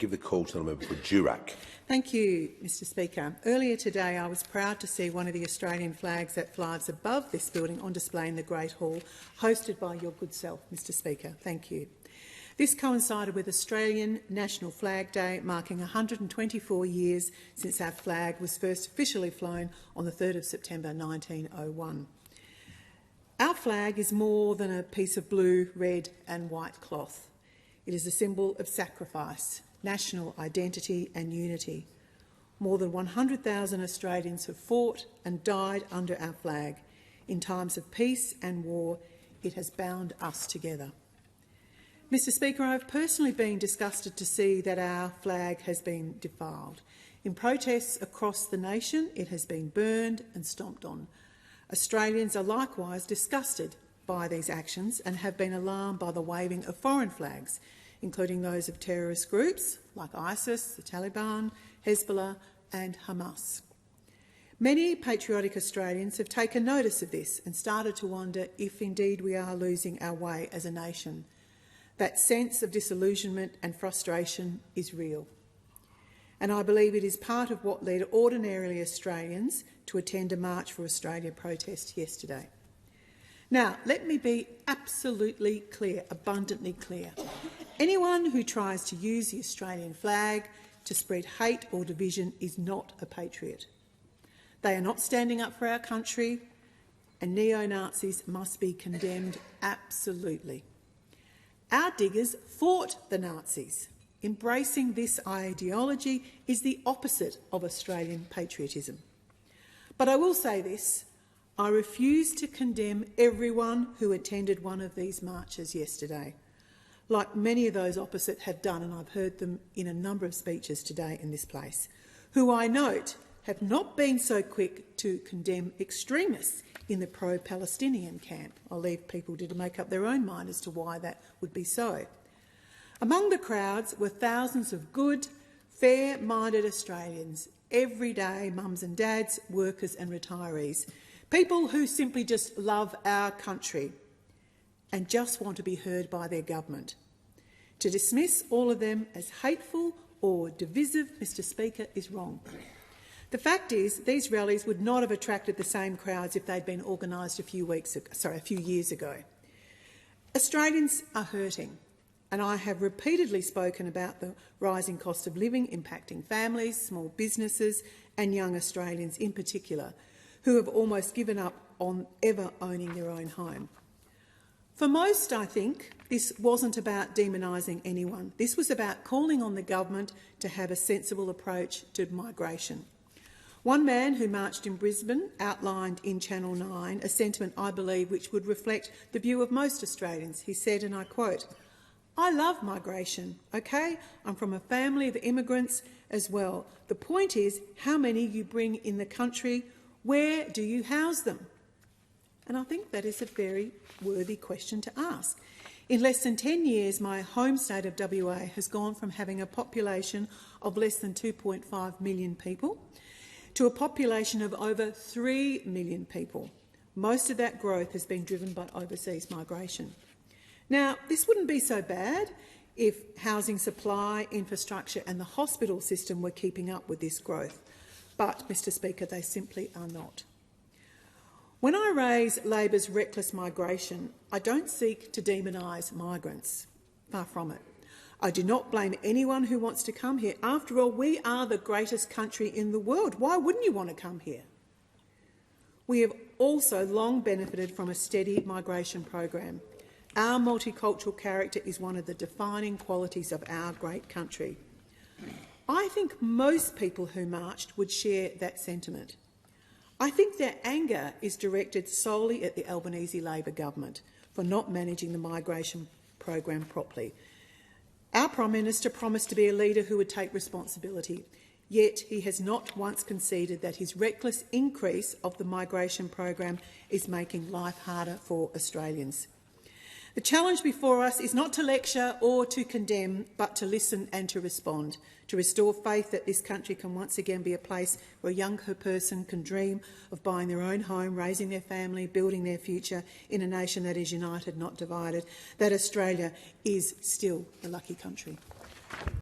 give the call to the member for Durack. Thank you, Mr Speaker. Earlier today I was proud to see one of the Australian flags that flies above this building on display in the Great Hall, hosted by your good self, Mr Speaker. Thank you. This coincided with Australian National Flag Day, marking 124 years since our flag was first officially flown on the 3rd of September 1901. Our flag is more than a piece of blue, red and white cloth. It is a symbol of sacrifice, national identity and unity. More than 100,000 Australians have fought and died under our flag. In times of peace and war, it has bound us together. Mr Speaker, I have personally been disgusted to see that our flag has been defiled. In protests across the nation, it has been burned and stomped on. Australians are likewise disgusted by these actions and have been alarmed by the waving of foreign flags, including those of terrorist groups like ISIS, the Taliban, Hezbollah and Hamas. Many patriotic Australians have taken notice of this and started to wonder if indeed we are losing our way as a nation. That sense of disillusionment and frustration is real. And I believe it is part of what led ordinarily Australians to attend a March for Australia protest yesterday. Now, let me be absolutely clear, abundantly clear. Anyone who tries to use the Australian flag to spread hate or division is not a patriot. They are not standing up for our country, and neo-Nazis must be condemned absolutely. Our diggers fought the Nazis. Embracing this ideology is the opposite of Australian patriotism. But I will say this, I refuse to condemn everyone who attended one of these marches yesterday, like many of those opposite have done, and I've heard them in a number of speeches today in this place, who I note have not been so quick to condemn extremists in the pro-Palestinian camp. I'll leave people to make up their own mind as to why that would be so. Among the crowds were thousands of good, fair-minded Australians, everyday mums and dads, workers and retirees, people who simply just love our country and just want to be heard by their government. To dismiss all of them as hateful or divisive, Mr Speaker, is wrong. The fact is, these rallies would not have attracted the same crowds if they'd been organised a few years ago. Australians are hurting, and I have repeatedly spoken about the rising cost of living impacting families, small businesses and young Australians in particular, who have almost given up on ever owning their own home. For most, I think, this wasn't about demonising anyone. This was about calling on the government to have a sensible approach to migration. One man who marched in Brisbane outlined in Channel 9 a sentiment, I believe, which would reflect the view of most Australians. He said, and I quote, "I love migration, okay? I'm from a family of immigrants as well. The point is how many you bring in the country. Where do you house them?" And I think that is a very worthy question to ask. In less than 10 years, my home state of WA has gone from having a population of less than 2.5 million people to a population of over 3 million people. Most of that growth has been driven by overseas migration. Now, this wouldn't be so bad if housing supply, infrastructure and the hospital system were keeping up with this growth. But, Mr Speaker, they simply are not. When I raise Labor's reckless migration, I don't seek to demonise migrants. Far from it. I do not blame anyone who wants to come here. After all, we are the greatest country in the world. Why wouldn't you want to come here? We have also long benefited from a steady migration program. Our multicultural character is one of the defining qualities of our great country. I think most people who marched would share that sentiment. I think their anger is directed solely at the Albanese Labor government for not managing the migration program properly. Our Prime Minister promised to be a leader who would take responsibility, yet he has not once conceded that his reckless increase of the migration program is making life harder for Australians. The challenge before us is not to lecture or to condemn, but to listen and to respond, to restore faith that this country can once again be a place where a young person can dream of buying their own home, raising their family, building their future in a nation that is united, not divided, that Australia is still a lucky country.